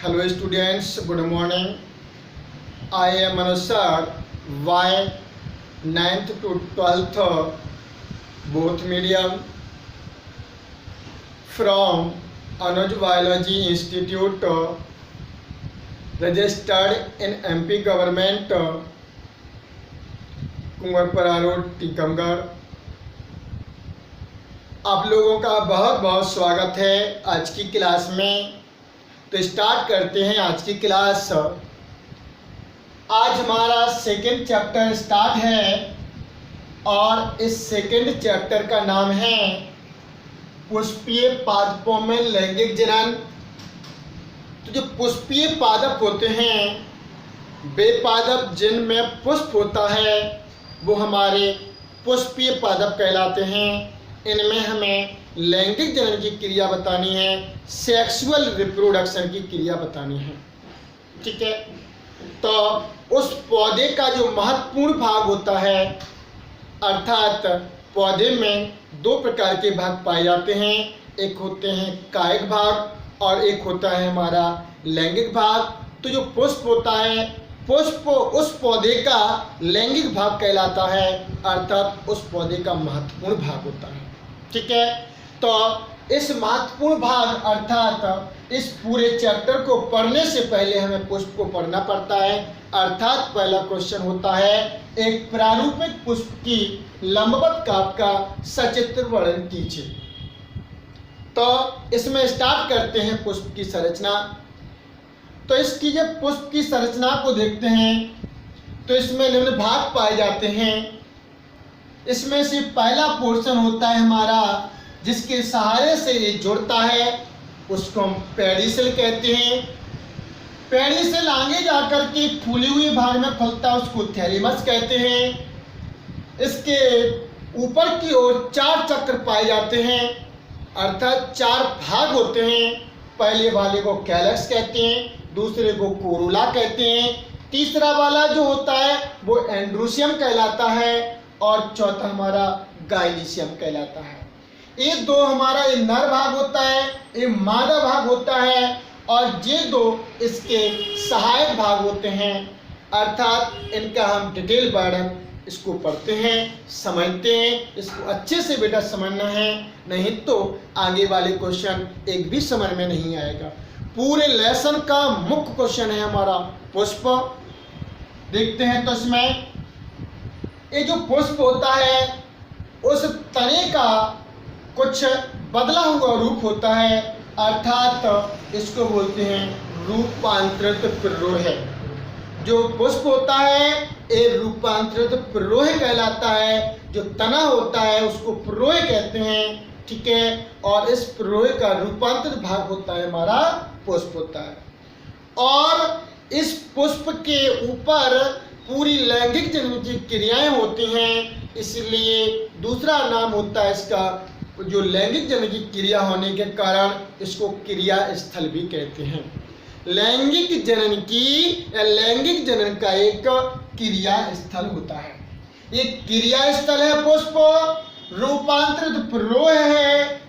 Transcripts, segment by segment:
Hello students, good morning. I am Manoj sir, Y 9th to 12th both medium from Anuj Biology Institute, registered in MP government, Kunwarpara road, Tikamgarh. आप लोगों का बहुत बहुत स्वागत है आज की क्लास में। तो स्टार्ट करते हैं आज की क्लास। आज हमारा सेकंड चैप्टर स्टार्ट है और इस सेकंड चैप्टर का नाम है पुष्पीय पादपों में लैंगिक जनन। तो जो पुष्पीय पादप होते हैं, बेपादप जिनमें पुष्प होता है, वो हमारे पुष्पीय पादप कहलाते हैं। इनमें हमें लैंगिक जनन की क्रिया बतानी है, सेक्सुअल रिप्रोडक्शन की क्रिया बतानी है। ठीक है, तो उस पौधे का जो महत्वपूर्ण भाग होता है, अर्थात पौधे में दो प्रकार के भाग पाए जाते हैं। एक होते हैं कायिक भाग और एक होता है हमारा लैंगिक भाग। तो जो पुष्प होता है, पुष्प उस पौधे का लैंगिक भाग कहलाता है, अर्थात उस पौधे का महत्वपूर्ण भाग होता है। ठीक है, तो इस महत्वपूर्ण भाग अर्थात इस पूरे चैप्टर को पढ़ने से पहले हमें पुष्प को पढ़ना पड़ता है। अर्थात पहला क्वेश्चन होता है, एक प्रारूपिक पुष्प की लंबवत काप का सचित्र वर्णन कीजिए। तो इसमें स्टार्ट करते हैं पुष्प की संरचना। तो इसकी जब पुष्प की संरचना को देखते हैं तो इसमें निम्न भाग पाए जाते हैं। इसमें से पहला पोर्शन होता है हमारा, जिसके सहारे से ये जुड़ता है, उसको हम पेडिसल कहते हैं। पेडिसल आगे जाकर के फूली हुई भाग में खुलता है, उसको थैलेमस कहते हैं। इसके ऊपर की ओर चार चक्र पाए जाते हैं, अर्थात चार भाग होते हैं। पहले वाले को कैलक्स कहते हैं, दूसरे को कोरोला कहते हैं, तीसरा वाला जो होता है वो एंड्रोसियम कहलाता है और चौथा हमारा गाइनिशियम कहलाता है। ये दो हमारा ये नर भाग होता है, ये मादा भाग होता है, और ये दो इसके सहायक भाग होते हैं। अर्थात इनका हम डिटेल वर्णन इसको पढ़ते हैं, समझते हैं। इसको अच्छे से बेटा समझना है, नहीं तो आगे वाले क्वेश्चन एक भी समझ में नहीं आएगा। पूरे लेसन का मुख्य क्वेश्चन है हमारा पुष्प। देखते हैं तो इसमें ये जो पुष्प होता है, उस तने का कुछ बदला हुआ रूप होता है, अर्थात इसको बोलते हैं रूपांतरित प्ररोह। जो पुष्प होता है ये रूपांतरित प्ररोह कहलाता है। जो तना होता है उसको प्ररोह कहते हैं। ठीक है, और इस प्ररोह का रूपांतरित भाग होता है हमारा पुष्प होता है। और इस पुष्प के ऊपर पूरी लैंगिक जनन की क्रियाएं होती हैं, इसलिए दूसरा नाम होता है इसका, जो लैंगिक जनन की क्रिया होने के कारण इसको क्रिया स्थल भी कहते हैं। लैंगिक जनन की या लैंगिक जनन का एक क्रिया स्थल होता है। ये क्रिया स्थल है पुष्प, रूपांतरित प्ररोह है,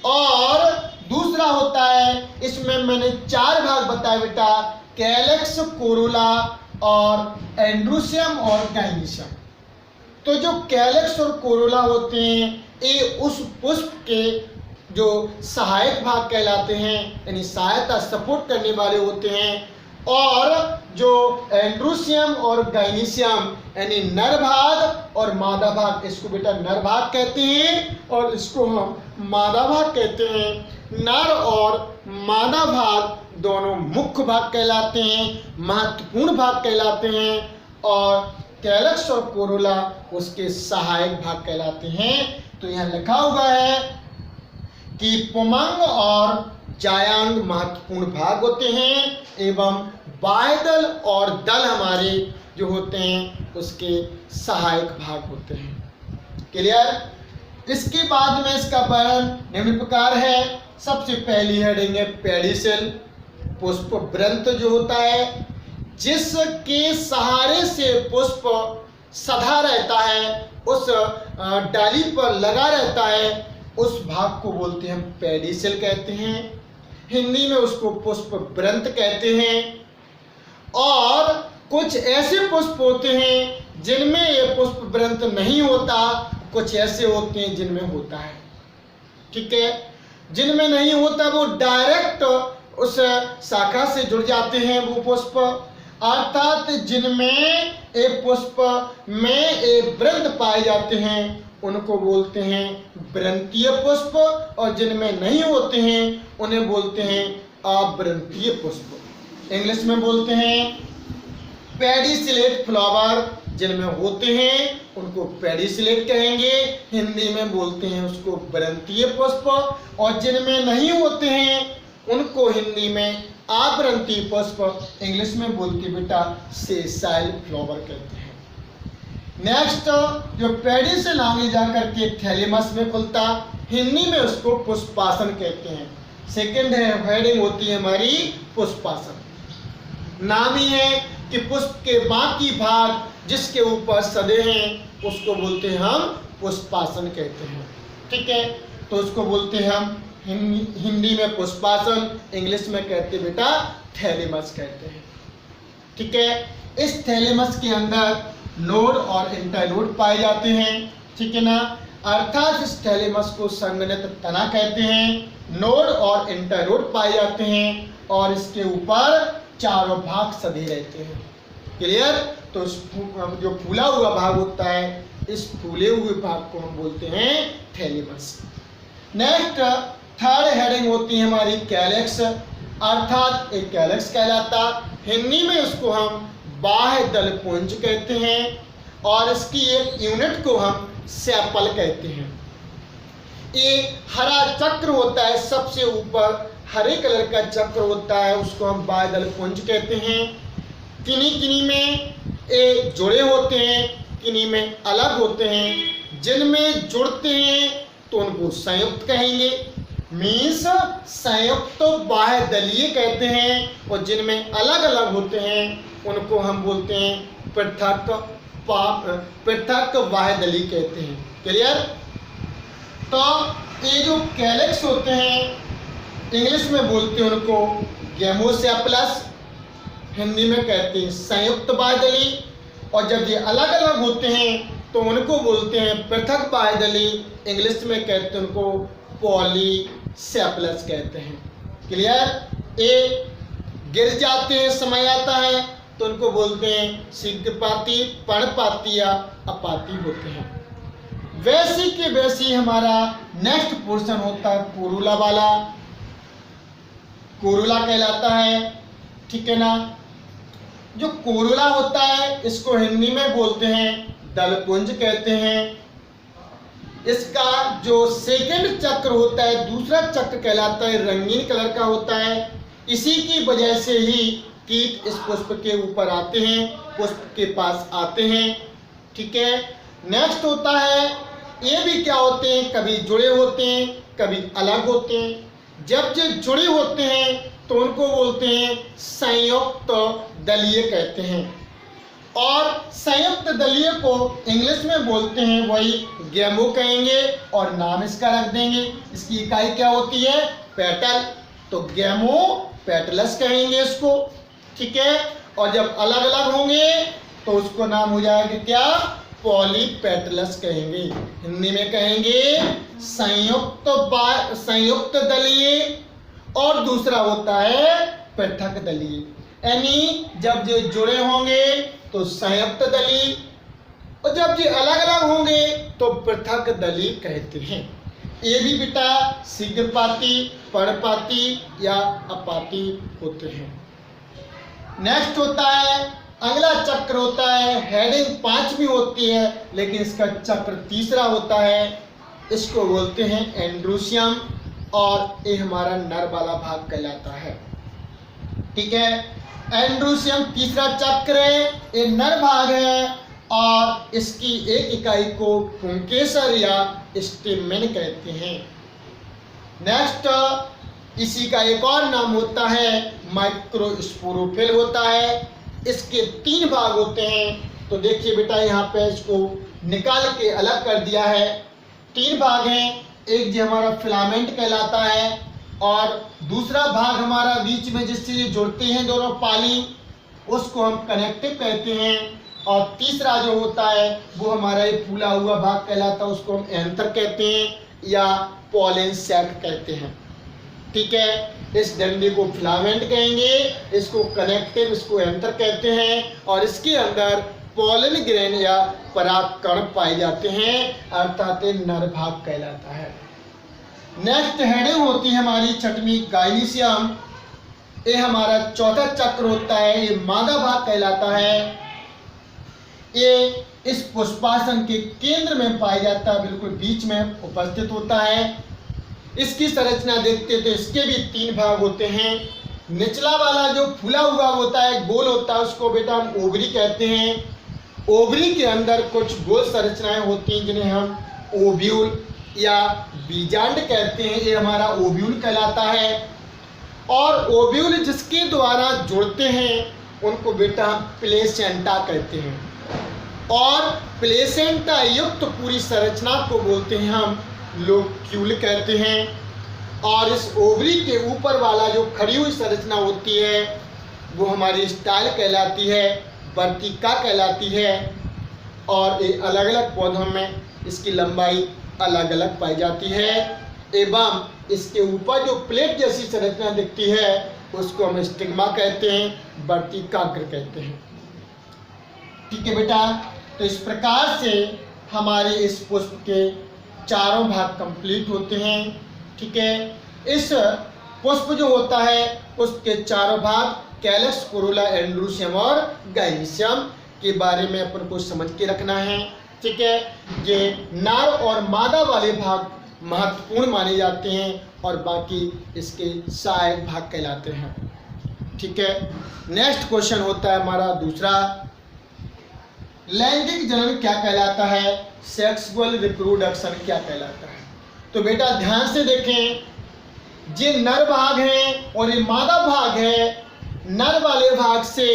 और दूसरा होता है, इसमें मैंने चार भाग बताए बेटा, कैलक्स, कोरोला और एंड्रोसियम और गाइनिशियम। तो जो कैलक्स और कोरोला होते हैं ये उस पुष्प के जो सहायक भाग कहलाते हैं, यानी सहायता सपोर्ट करने वाले होते हैं। और जो एंड्रोसियम और गाइनिशियम यानी नर भाग और मादा भाग, इसको बेटा नर भाग कहते हैं और इसको हम मादा भाग कहते हैं। नर और मादा भाग दोनों मुख्य भाग कहलाते हैं, महत्वपूर्ण भाग कहलाते हैं, और कैलक्स और कोरोला उसके सहायक भाग कहलाते हैं। तो यहाँ लिखा हुआ है कि पुमंग और जायांग महत्वपूर्ण भाग होते हैं, एवं बाह्यदल और दल हमारे जो होते हैं उसके सहायक भाग होते हैं। क्लियर? इसके बाद में इसका वर्णन निम्न प्रकार है। सबसे पहली हेडिंग है पेडिसल, पुष्प वृंत जो होता है, जिसके सहारे से पुष्प सधा रहता है, उस डाली पर लगा रहता है, उस भाग को बोलते हैं हम पेडिसल कहते हैं। हिंदी में उसको पुष्प वृंत कहते हैं। और कुछ ऐसे पुष्प होते हैं जिनमें ये पुष्प वृंत नहीं होता, कुछ ऐसे होते हैं जिनमें होता है। ठीक है, जिनमें नहीं होता वो डायरेक्ट उस शाखा से जुड़ जाते हैं वो पुष्प, अर्थात जिनमें एक पुष्प में एक वृंत पाए जाते हैं उनको बोलते हैं वृंतीय पुष्प, और जिनमें नहीं होते हैं उन्हें बोलते हैं अवृंतीय पुष्प। इंग्लिश में बोलते हैं पेडिसिलेट फ्लावर, जिनमें होते हैं उनको पेडिसिलेट कहेंगे, हिंदी में बोलते हैं उसको वृंतीय पुष्प, और जिनमें नहीं होते हैं उनको हिंदी में अवृंतीय पुष्प, इंग्लिश में बोलते बेटा सेसाइल फ्लावर कहते हैं। नेक्स्ट, जो पेडी से आगे जाकर के थैलेमस में खुलता, हिंदी में उसको पुष्पासन कहते हैं। सेकंड है हेडिंग होती है हमारी पुष्पासन। नाम ही है कि पुष्प के बाकी भाग जिसके ऊपर सदे हैं उसको बोलते हैं हम पुष्पासन कहते हैं। ठीक है, तो उसको बोलते हैं हम हिंदी में पुष्पासन, इंग्लिश में कहते बेटा थैलेमस कहते हैं। ठीक है, इस थैलेमस के अंदर नोड और इंटरनोड पाए जाते हैं। ठीक है ना, अर्थात इस थैलेमस को संघनित तना कहते हैं। नोड और इंटरनोड पाए जाते हैं और इसके ऊपर चारों भाग सधे रहते हैं। क्लियर? तो जो फूला हुआ भाग होता है, इस फूले हुए भाग को हम बोलते हैं थैलेमस। नेक्स्ट, थर्ड हेडिंग होती है हमारी कैलेक्स, अर्थात एक कैलेक्स कहलाता, हिंदी में उसको हम बाह्य दलपुंज कहते हैं, और इसकी एक यूनिट को हम सेपल कहते हैं। एक हरा चक्र होता है, सबसे ऊपर हरे कलर का चक्र होता है, उसको हम बाह्य दलपुंज कहते हैं। किन्हीं किन्हीं में एक जुड़े होते हैं, किन्हीं में अलग होते हैं। जिनमें जुड़ते हैं तो उनको संयुक्त कहेंगे, मीन्स संयुक्त बाह्य दलीय कहते हैं, और जिनमें अलग अलग होते हैं उनको हम बोलते हैं पृथक बाह्य दलीय कहते हैं। क्लियर? तो ये जो कैलेक्स होते हैं इंग्लिश में बोलते हैं उनको गेमोसेप्लस, हिंदी में कहते हैं संयुक्त बाह्य दलीय, और जब ये अलग अलग होते हैं तो उनको बोलते हैं पृथक बाह्य दलीय, इंग्लिश में कहते हैं उनको पॉलीसेप्लस कहते हैं। क्लियर? ए गिर जाते हैं, समय आता है तो उनको बोलते हैं शीघ्रपाती, पर्णपाती या अपाती होते हैं। वैसी के वैसी हमारा नेक्स्ट पोर्शन होता है कोरुला वाला, कोरुला कहलाता है। ठीक है ना, जो कोरुला होता है इसको हिंदी में बोलते हैं दलपुंज कहते हैं। इसका जो सेकंड चक्र होता है, दूसरा चक्र कहलाता है रंगीन कलर का होता है। इसी की वजह से ही कीट इस पुष्प के ऊपर आते हैं, पुष्प के पास आते हैं। ठीक है, नेक्स्ट होता है, ये भी क्या होते हैं, कभी जुड़े होते हैं कभी अलग होते हैं। जब ये जुड़े होते हैं तो उनको बोलते हैं संयुक्त दलीय कहते हैं, और संयुक्त दलीय को इंग्लिश में बोलते हैं वही गेमो कहेंगे, और नाम इसका रख देंगे। इसकी इकाई क्या होती है, पेटल, तो गेमो पेटलस कहेंगे इसको। ठीक है, और जब अलग अलग होंगे तो उसको नाम हो जाएगा क्या, पॉलीपेटलस कहेंगे। हिंदी में कहेंगे संयुक्त दलीय, और दूसरा होता है पृथक दलीय। यानी जब ये जुड़े होंगे तो संयुक्त दलीय, और जब ये अलग अलग होंगे तो पृथक दलीय कहते हैं। ये भी बेटा शीघ्रपाती, पर्णपाती या अपाती होते हैं। नेक्स्ट होता है, अगला चक्र होता है, हेडिंग 5वीं होती है लेकिन इसका चक्र तीसरा होता है, इसको बोलते हैं एंड्रोसियम, और ये हमारा नर वाला भाग कहलाता है। ठीक है, एंड्रोसियम तीसरा चक्र है, ये नर भाग है, और इसकी एक इकाई को पुंकेसर या स्टेमेन कहते हैं। नेक्स्ट, इसी का एक और नाम होता है माइक्रोस्पोरोफिल होता है। इसके 3 भाग होते हैं, तो देखिए बेटा यहाँ पे इसको निकाल के अलग कर दिया है। 3 भाग हैं, एक जो हमारा फिलामेंट कहलाता है, और दूसरा भाग हमारा बीच में जिससे ये जुड़ते हैं दोनों पाली, उसको हम कनेक्टिव कहते हैं। और तीसरा जो होता है वो हमारा ये फूला हुआ भाग कहलाता है, उसको हम एंथर कहते हैं या पॉलन सैक कहते हैं। ठीक है, इस डंडे को फिलामेंट कहेंगे, इसको कनेक्टिव, इसको एंथर कहते हैं। और इसके अंदर पॉलन ग्रेन या परागकण पाए जाते हैं, अर्थात नर भाग कहलाता है। नेक्स्ट हेडिंग होती है हमारी छठवीं गाइनिशियम। ये हमारा चौथा चक्र होता है, ये मादा भाग कहलाता है। ये इस पुष्पासन के केंद्र में पाया जाता है, बिल्कुल बीच में उपस्थित होता है। इसकी संरचना देखते तो इसके भी 3 भाग होते हैं। निचला वाला जो फूला हुआ होता है, गोल होता है, उसको बेटा हम ओवरी कहते हैं। ओवरी के अंदर कुछ गोल संरचनाएं होती हैं जिन्हें हम ओव्यूल या बीजांड कहते हैं, ये हमारा ओव्यूल कहलाता है। और ओव्यूल जिसके द्वारा जुड़ते हैं उनको बेटा हम प्लेसेंटा कहते हैं। और प्लेसेंटा युक्त पूरी संरचना को बोलते हैं हम लोक्यूल कहते हैं। और इस ओवरी के ऊपर वाला जो खड़ी हुई संरचना होती है वो हमारी स्टाइल कहलाती है, वर्तिका कहलाती है। और ये अलग अलग पौधों में इसकी लंबाई अलग अलग पाई जाती है। एवं इसके ऊपर जो प्लेट जैसी संरचना दिखती है उसको हम स्टिग्मा कहते हैं, वर्तिकाग्र कहते हैं। ठीक है बेटा, तो इस प्रकार से हमारे इस पुष्प के चारों भाग कंप्लीट होते हैं। ठीक है, इस पुष्प जो होता है पुष्प के चारों भाग कैलक्स, कोरोला, एंड्रोसियम और गाइनिशियम के बारे में अपन को समझ के रखना है। ठीक है, ये नर और मादा वाले भाग महत्वपूर्ण माने जाते हैं और बाकी इसके सहायक भाग कहलाते हैं। ठीक है, नेक्स्ट क्वेश्चन होता है हमारा दूसरा, लैंगिक जनन क्या कहलाता है, सेक्सुअल रिप्रोडक्शन क्या कहलाता है। तो बेटा ध्यान से देखें, ये नर भाग है और ये मादा भाग है। नर वाले भाग से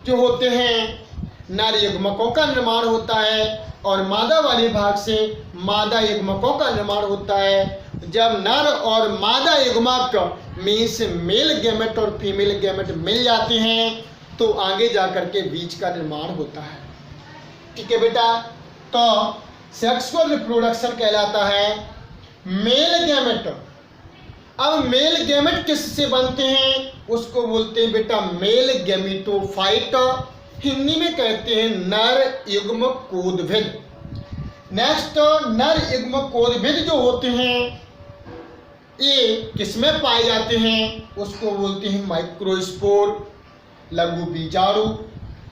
जो होते हैं नर युग्मकों का निर्माण होता है और मादा वाले भाग से मादा युग्मकों का निर्माण होता है। जब नर और मादा युग्मक मीन्स मेल गैमेट और फीमेल गैमेट मिल जाते हैं तो आगे जाकर के बीज का निर्माण होता है। ठीक है बेटा, तो सेक्सुअल रिप्रोडक्शन कहलाता है मेल गैमेट। अब मेल गैमेट किससे बनते हैं उसको बोलते हैं बेटा मेल गैमेटोफाइट, हिंदी में कहते हैं नर युग्म कोदभिद। नेक्स्ट, नर युग्म कोदभिद जो होते हैं ये किसमें पाए जाते हैं उसको बोलते हैं माइक्रोस्पोर, लघु बीजाणु।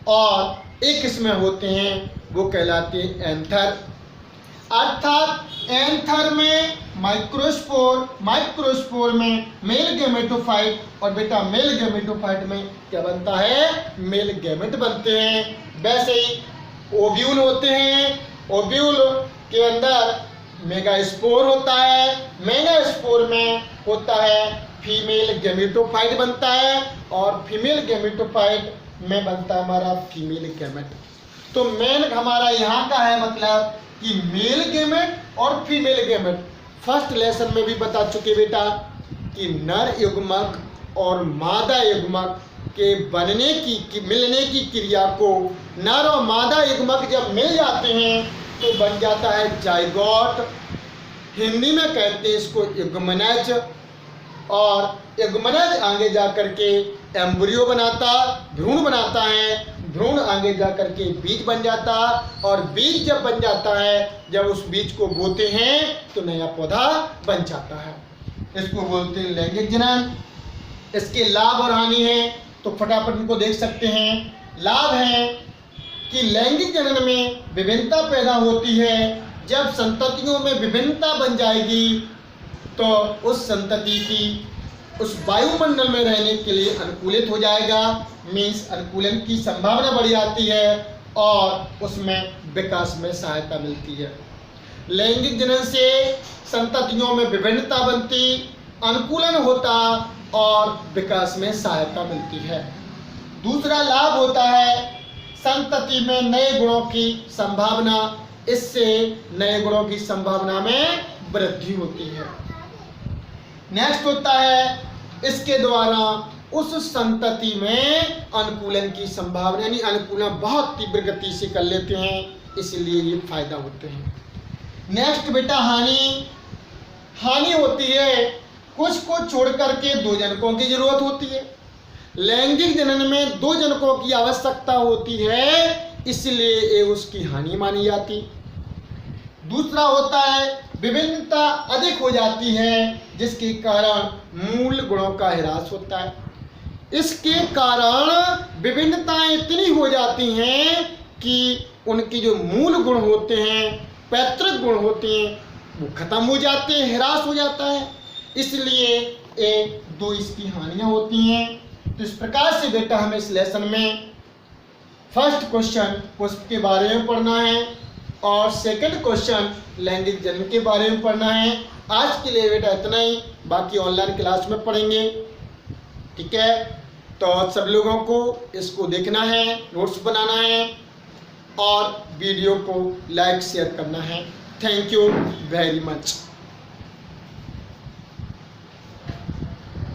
और एक इसमें होते हैं वो कहलाते हैं एंथर। अर्थात एंथर में माइक्रोस्पोर में मेल गैमेटोफाइट और बेटा मेल गैमेटोफाइट में क्या बनता है, मेल गैमेट बनते हैं। वैसे ही ओव्यूल होते हैं, ओव्यूल के अंदर मेगास्पोर होता है, मेगास्पोर में होता है फीमेल गैमेटोफाइट बनता है और फीमेल गैमेटोफाइट में बनता है हमारा फीमेल गैमेट। तो मेन हमारा यहाँ का है मतलब कि मेल गैमेट और फीमेल गैमेट। फर्स्ट लेसन में भी बता चुके बेटा कि नर युग्मक और मादा युग्मक के बनने की मिलने की क्रिया को नर और मादा युग्मक जब मिल जाते हैं तो बन जाता है जाइगोट। हिंदी में कहते हैं इसको युग्मनज। और युग्मनज आगे जाकर के एम्ब्रियो बनाता, भ्रूण बनाता है, भ्रूण आगे जाकर के बीज बन जाता और बीज जब बन जाता है, जब उस बीज को बोते हैं तो नया पौधा बन जाता है। इसको बोलते हैं लैंगिक जनन। इसके लाभ और हानि है तो फटाफट इनको देख सकते हैं। लाभ है कि लैंगिक जनन में विभिन्नता पैदा होती है। जब संततियों में विभिन्नता बन जाएगी तो उस संतति की उस वायुमंडल में रहने के लिए अनुकूलित हो जाएगा, मीन्स अनुकूलन की संभावना बढ़ जाती है और उसमें विकास में सहायता मिलती है। लैंगिक जनन से संततियों में विभिन्नता बनती, अनुकूलन होता और विकास में सहायता मिलती है। दूसरा लाभ होता है संतति में नए गुणों की संभावना, इससे नए गुणों की संभावना में वृद्धि होती है। नेक्स्ट होता है इसके द्वारा उस संतति में अनुकूलन की संभावना, यानी अनुकूलन बहुत तीव्र गति से कर लेते हैं, इसलिए ये फायदा होते हैं। नेक्स्ट बेटा हानि होती है, कुछ को छोड़ करके 2 जनकों की जरूरत होती है। लैंगिक जनन में 2 जनकों की आवश्यकता होती है, इसलिए ये उसकी हानि मानी जाती। दूसरा होता है विभिन्नता अधिक हो जाती है, जिसके कारण मूल गुणों का ह्रास होता है। इसके कारण विभिन्नताएं इतनी हो जाती हैं कि उनके जो मूल गुण होते हैं, पैतृक गुण होते हैं, वो खत्म हो जाते हैं, ह्रास हो जाता है, इसलिए ये 2 इसकी हानियां होती हैं। तो इस प्रकार से बेटा हमें इस लेसन में फर्स्ट क्वेश्चन पुष्प के बारे में पढ़ना है और सेकंड क्वेश्चन लैंगिक जनन के बारे में पढ़ना है। आज के लिए बेटा इतना ही, बाकी ऑनलाइन क्लास में पढ़ेंगे, ठीक है। तो सब लोगों को इसको देखना है, नोट्स बनाना है और वीडियो को लाइक शेयर करना है। Thank you very much.